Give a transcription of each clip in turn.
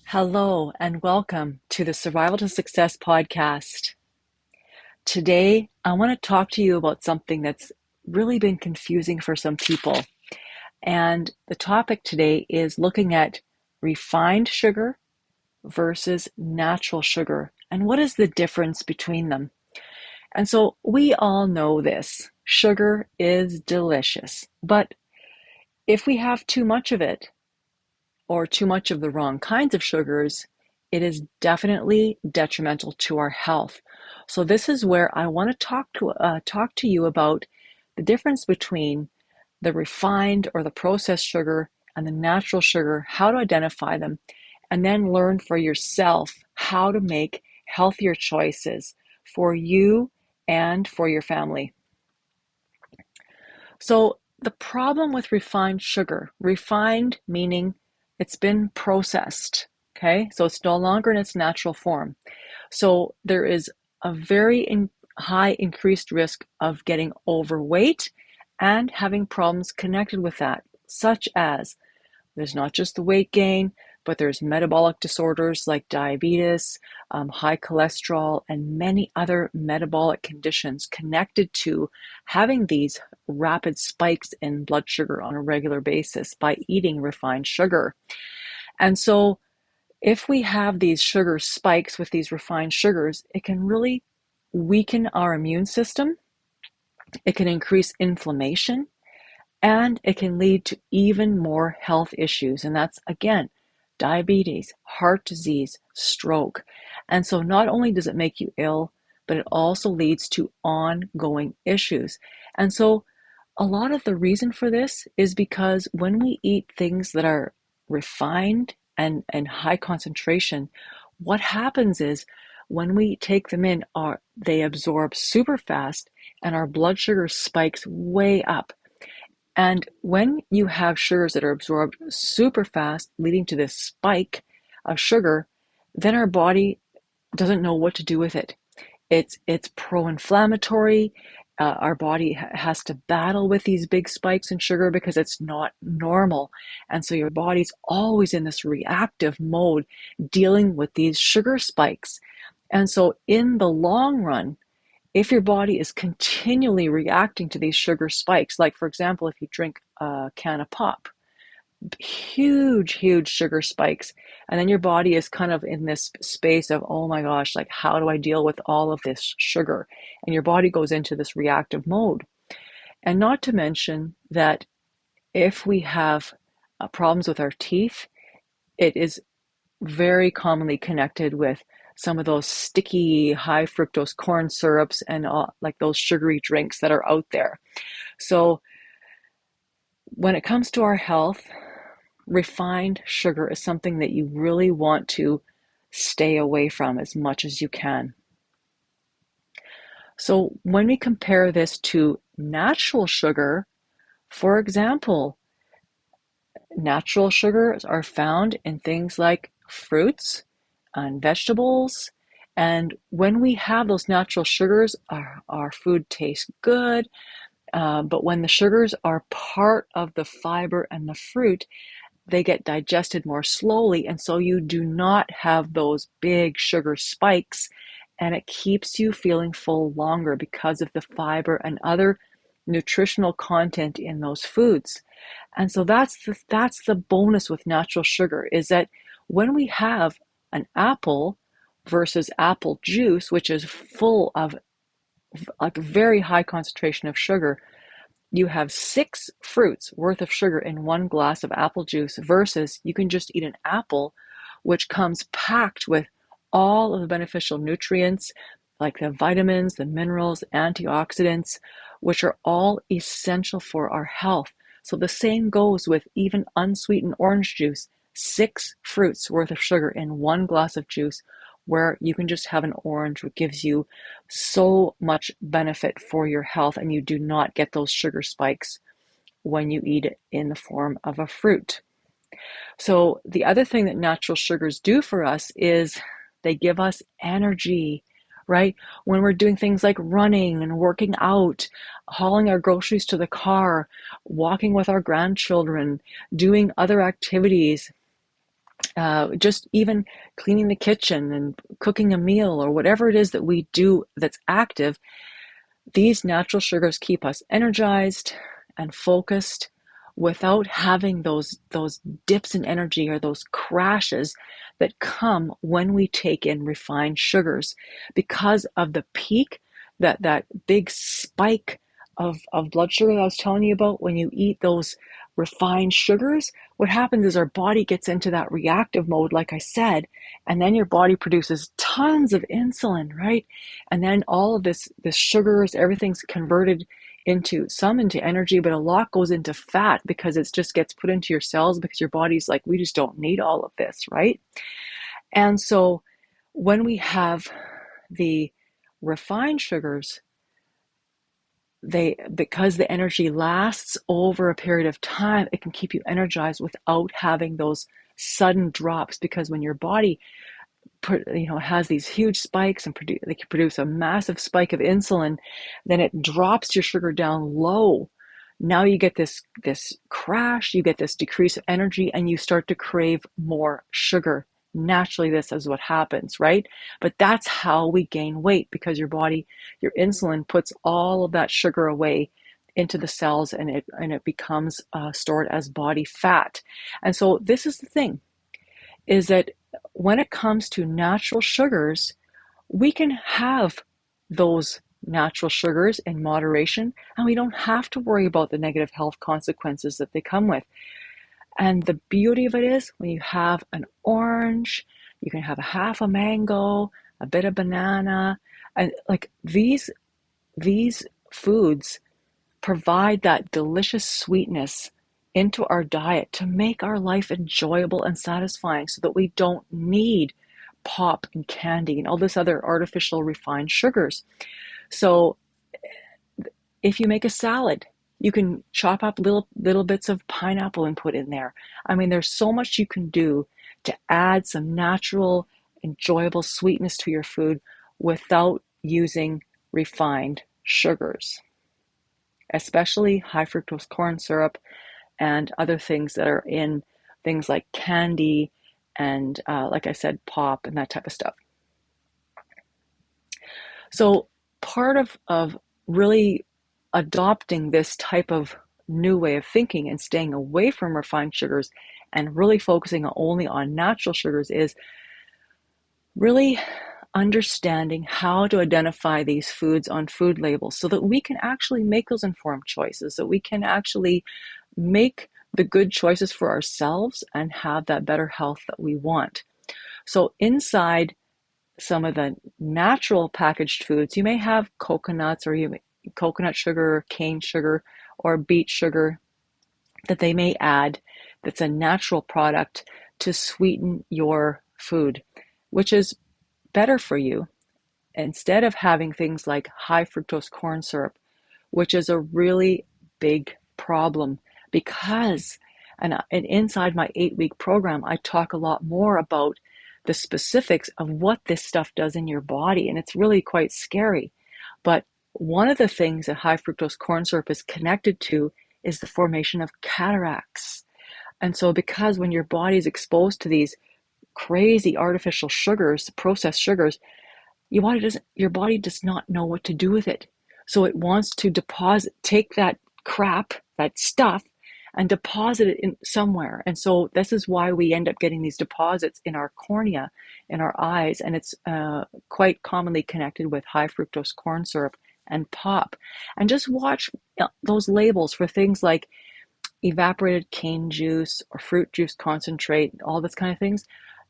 Hello and welcome to the Survival to Success podcast. Today, I want to talk to you about something that's really been confusing for some people. And the topic today is looking at refined sugar versus natural sugar and what is the difference between them. And so we all know this. Sugar is delicious, but if we have too much of it, or too much of the wrong kinds of sugars, it is definitely detrimental to our health. So this is where I want to talk to you about the difference between the refined or the processed sugar and the natural sugar, how to identify them, and then learn for yourself how to make healthier choices for you and for your family. So the problem with refined sugar, refined meaning it's been processed, okay? So it's no longer in its natural form. So there is a very high increased risk of getting overweight and having problems connected with that, such as there's not just the weight gain, but there's metabolic disorders like diabetes, high cholesterol, and many other metabolic conditions connected to having these rapid spikes in blood sugar on a regular basis by eating refined sugar. And so if we have these sugar spikes with these refined sugars, it can really weaken our immune system. It can increase inflammation, and it can lead to even more health issues. And that's, again, diabetes, heart disease, stroke. And so not only does it make you ill, but it also leads to ongoing issues. And so a lot of the reason for this is because when we eat things that are refined and high concentration, what happens is when we take them in, they absorb super fast and our blood sugar spikes way up. And when you have sugars that are absorbed super fast, leading to this spike of sugar, then our body doesn't know what to do with it. It's pro-inflammatory. Our body has to battle with these big spikes in sugar because it's not normal. And so your body's always in this reactive mode dealing with these sugar spikes. And so in the long run, if your body is continually reacting to these sugar spikes, like for example, if you drink a can of pop, huge sugar spikes, and then your body is kind of in this space of, oh my gosh, like how do I deal with all of this sugar? And your body goes into this reactive mode. And not to mention that if we have problems with our teeth, it is very commonly connected with some of those sticky high fructose corn syrups and like those sugary drinks that are out there. So when it comes to our health, refined sugar is something that you really want to stay away from as much as you can. So when we compare this to natural sugar, for example, natural sugars are found in things like fruits and vegetables. And when we have those natural sugars, our food tastes good. But when the sugars are part of the fiber and the fruit, they get digested more slowly. And so you do not have those big sugar spikes, and it keeps you feeling full longer because of the fiber and other nutritional content in those foods. And so that's the bonus with natural sugar, is that when we have an apple versus apple juice, which is full of like a very high concentration of sugar, you have 6 fruits worth of sugar in one glass of apple juice versus you can just eat an apple, which comes packed with all of the beneficial nutrients like the vitamins, the minerals, antioxidants, which are all essential for our health. So the same goes with even unsweetened orange juice, 6 fruits worth of sugar in one glass of juice, where you can just have an orange, which gives you so much benefit for your health, and you do not get those sugar spikes when you eat it in the form of a fruit. So the other thing that natural sugars do for us is they give us energy, right? When we're doing things like running and working out, hauling our groceries to the car, walking with our grandchildren, doing other activities, just even cleaning the kitchen and cooking a meal or whatever it is that we do that's active, these natural sugars keep us energized and focused without having those dips in energy or those crashes that come when we take in refined sugars because of the peak, that big spike of blood sugar that I was telling you about. When you eat those refined sugars, what happens is our body gets into that reactive mode, like I said, and then your body produces tons of insulin, right? And then all of this sugars, everything's converted into energy, but a lot goes into fat because it just gets put into your cells because your body's like, we just don't need all of this, right? And so when we have the refined sugars, because the energy lasts over a period of time, it can keep you energized without having those sudden drops. Because when your body has these huge spikes and they can produce a massive spike of insulin, then it drops your sugar down low. Now you get this crash, you get this decrease of energy, and you start to crave more sugar. Naturally, this is what happens, right? But that's how we gain weight, because your insulin puts all of that sugar away into the cells, and it becomes stored as body fat. And so this is the thing, is that when it comes to natural sugars, we can have those natural sugars in moderation, and we don't have to worry about the negative health consequences that they come with. And the beauty of it is, when you have an orange, you can have a half a mango, a bit of banana, and like these foods provide that delicious sweetness into our diet to make our life enjoyable and satisfying, so that we don't need pop and candy and all this other artificial refined sugars. So if you make a salad, you can chop up little bits of pineapple and put in there. I mean, there's so much you can do to add some natural, enjoyable sweetness to your food without using refined sugars, especially high fructose corn syrup and other things that are in things like candy and, like I said, pop and that type of stuff. So part of really adopting this type of new way of thinking and staying away from refined sugars and really focusing only on natural sugars is really understanding how to identify these foods on food labels, so that we can actually make those informed choices, so we can actually make the good choices for ourselves and have that better health that we want. So inside some of the natural packaged foods, you may have coconuts, or coconut sugar, or cane sugar, or beet sugar that they may add, that's a natural product to sweeten your food, which is better for you, instead of having things like high fructose corn syrup, which is a really big problem. Because, and inside my 8-week program, I talk a lot more about the specifics of what this stuff does in your body, and it's really quite scary. But one of the things that high fructose corn syrup is connected to is the formation of cataracts. And so because when your body is exposed to these crazy artificial sugars, processed sugars, your body does not know what to do with it. So it wants to take that crap, that stuff, and deposit it in somewhere. And so this is why we end up getting these deposits in our cornea, in our eyes, and it's quite commonly connected with high fructose corn syrup and pop. And just watch those labels for things like evaporated cane juice or fruit juice concentrate, all this kind of things.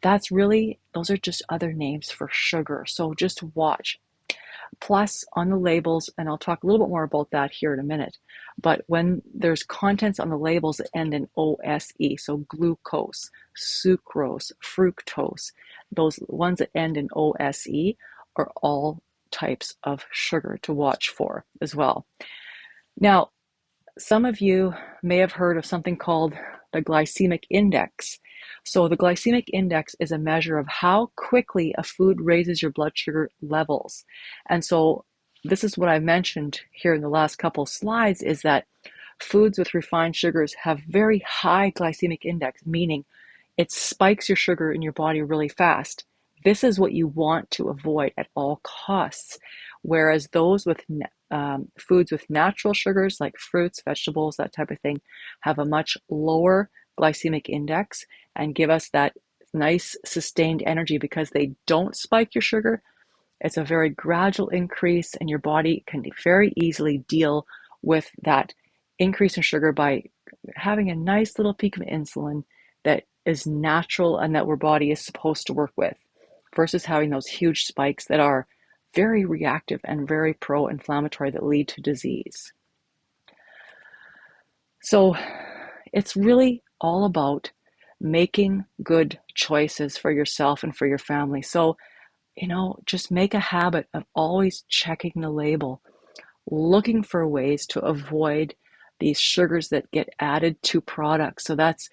Those are just other names for sugar. So just watch. Plus, on the labels, and I'll talk a little bit more about that here in a minute, but when there's contents on the labels that end in OSE, so glucose, sucrose, fructose, those ones that end in OSE are all types of sugar to watch for as well. Now, some of you may have heard of something called the glycemic index. So the glycemic index is a measure of how quickly a food raises your blood sugar levels. And so this is what I mentioned here in the last couple slides, is that foods with refined sugars have very high glycemic index, meaning it spikes your sugar in your body really fast. This is what you want to avoid at all costs. Whereas those with foods with natural sugars like fruits, vegetables, that type of thing, have a much lower glycemic index and give us that nice sustained energy because they don't spike your sugar. It's a very gradual increase, and your body can very easily deal with that increase in sugar by having a nice little peak of insulin that is natural and that our body is supposed to work with, versus having those huge spikes that are very reactive and very pro-inflammatory that lead to disease. So it's really all about making good choices for yourself and for your family. So, just make a habit of always checking the label, looking for ways to avoid these sugars that get added to products. So that's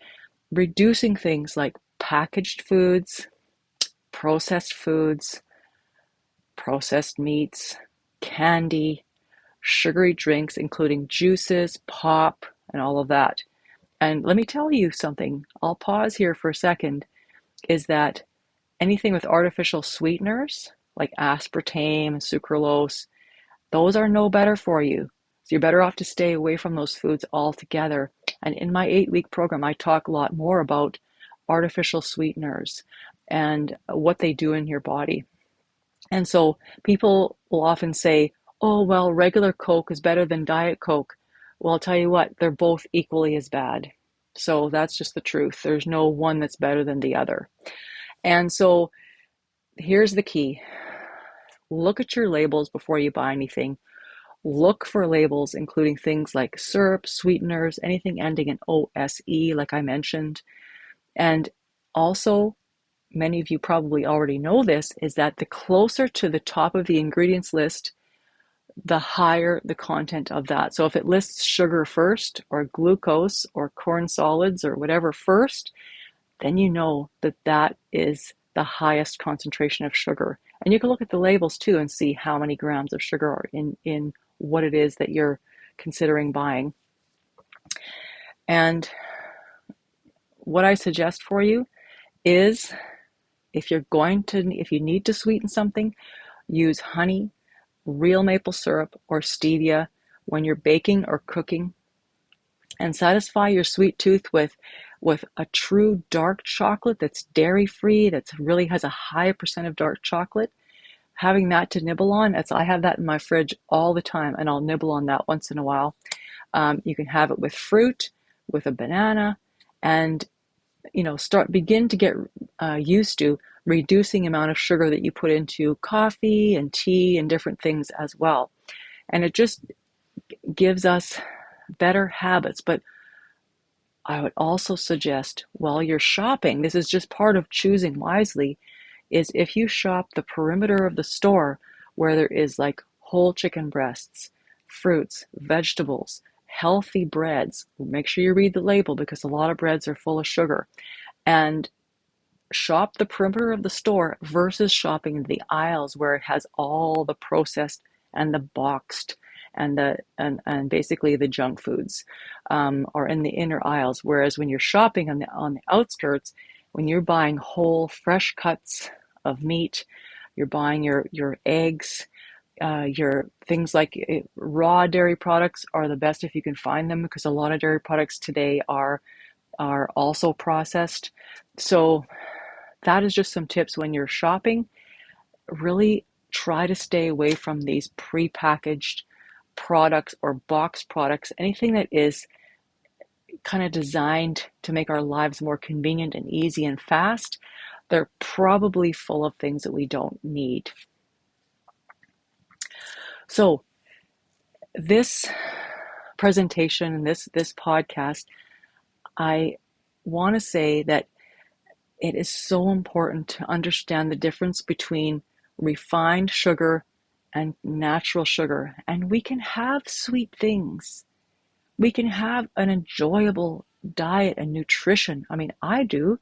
reducing things like packaged foods, processed meats, candy, sugary drinks, including juices, pop, and all of that. And let me tell you something, I'll pause here for a second, is that anything with artificial sweeteners like aspartame and sucralose, those are no better for you. So you're better off to stay away from those foods altogether. And in my 8-week program, I talk a lot more about artificial sweeteners and what they do in your body. And so people will often say, oh, well, regular Coke is better than Diet Coke. Well, I'll tell you what, they're both equally as bad. So that's just the truth. There's no one that's better than the other. And so here's the key. Look at your labels before you buy anything. Look for labels including things like syrup, sweeteners, anything ending in OSE, like I mentioned. And also, many of you probably already know this, is that the closer to the top of the ingredients list, the higher the content of that. So if it lists sugar first, or glucose, or corn solids, or whatever first, then you know that that is the highest concentration of sugar. And you can look at the labels too and see how many grams of sugar are in what it is that you're considering buying. And what I suggest for you is, if you need to sweeten something, use honey, real maple syrup, or stevia when you're baking or cooking, and satisfy your sweet tooth with a true dark chocolate that's dairy-free, that really has a high percent of dark chocolate. Having that to nibble on, I have that in my fridge all the time, and I'll nibble on that once in a while. You can have it with fruit, with a banana, and begin to get used to reducing the amount of sugar that you put into coffee and tea and different things as well. And it just gives us better habits. But I would also suggest, while you're shopping, this is just part of choosing wisely, is if you shop the perimeter of the store where there is like whole chicken breasts, fruits, vegetables, healthy breads, make sure you read the label because a lot of breads are full of sugar, and shop the perimeter of the store versus shopping the aisles where it has all the processed and the boxed and basically the junk foods, or in the inner aisles. Whereas when you're shopping on the outskirts, when you're buying whole fresh cuts of meat, you're buying your eggs, your things like raw dairy products are the best if you can find them, because a lot of dairy products today are also processed. So that is just some tips when you're shopping. Really try to stay away from these prepackaged products or boxed products, anything that is kind of designed to make our lives more convenient and easy and fast. They're probably full of things that we don't need. So this presentation and this podcast, I want to say that it is so important to understand the difference between refined sugar and natural sugar. And we can have sweet things. We can have an enjoyable diet and nutrition. I mean, I do,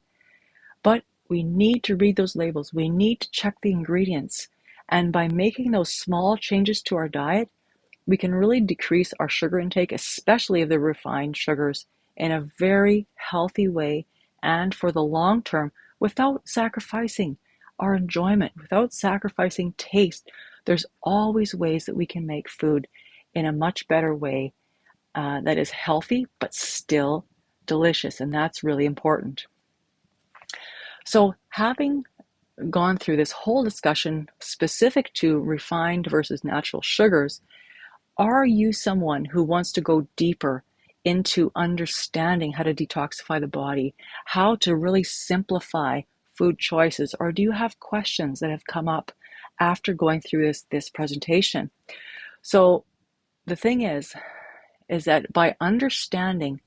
but we need to read those labels. We need to check the ingredients. And by making those small changes to our diet, we can really decrease our sugar intake, especially of the refined sugars, in a very healthy way and for the long term without sacrificing our enjoyment, without sacrificing taste. There's always ways that we can make food in a much better way that is healthy but still delicious, and that's really important. So, having gone through this whole discussion specific to refined versus natural sugars, are you someone who wants to go deeper into understanding how to detoxify the body, how to really simplify food choices, or do you have questions that have come up after going through this presentation? So the thing is that by understanding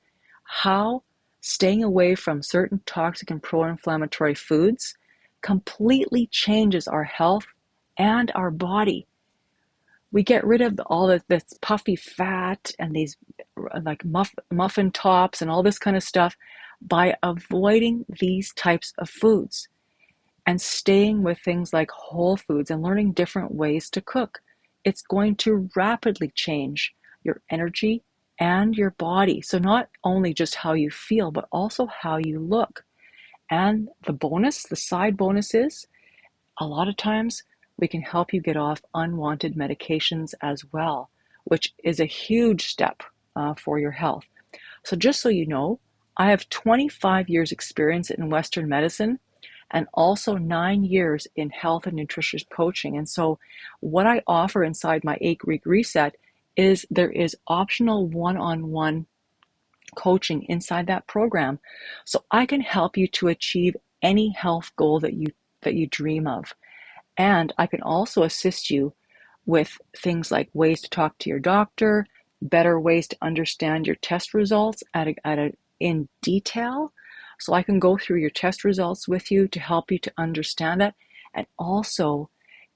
how staying away from certain toxic and pro-inflammatory foods completely changes our health and our body. We get rid of all this puffy fat and these like muffin tops and all this kind of stuff by avoiding these types of foods and staying with things like whole foods and learning different ways to cook. It's going to rapidly change your energy and your body. So not only just how you feel, but also how you look. And the side bonus is, a lot of times we can help you get off unwanted medications as well, which is a huge step for your health. So just so you know, I have 25 years experience in Western medicine and also 9 years in health and nutrition coaching. And so what I offer inside my 8-week reset is there is optional one-on-one coaching inside that program. So I can help you to achieve any health goal that you dream of. And I can also assist you with things like ways to talk to your doctor, better ways to understand your test results in detail. So I can go through your test results with you to help you to understand that. And also,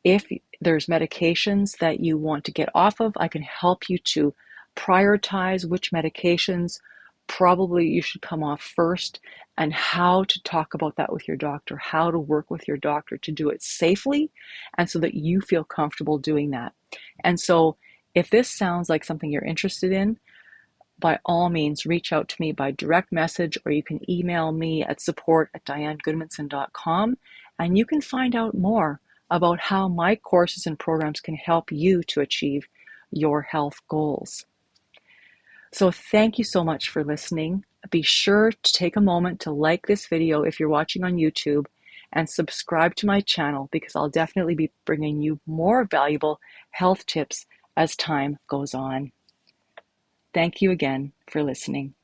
if there's medications that you want to get off of, I can help you to prioritize which medications probably you should come off first, and how to talk about that with your doctor, how to work with your doctor to do it safely and so that you feel comfortable doing that. And so if this sounds like something you're interested in, by all means, reach out to me by direct message, or you can email me at support@dianegudmundson.com, and you can find out more about how my courses and programs can help you to achieve your health goals. So thank you so much for listening. Be sure to take a moment to like this video if you're watching on YouTube, and subscribe to my channel, because I'll definitely be bringing you more valuable health tips as time goes on. Thank you again for listening.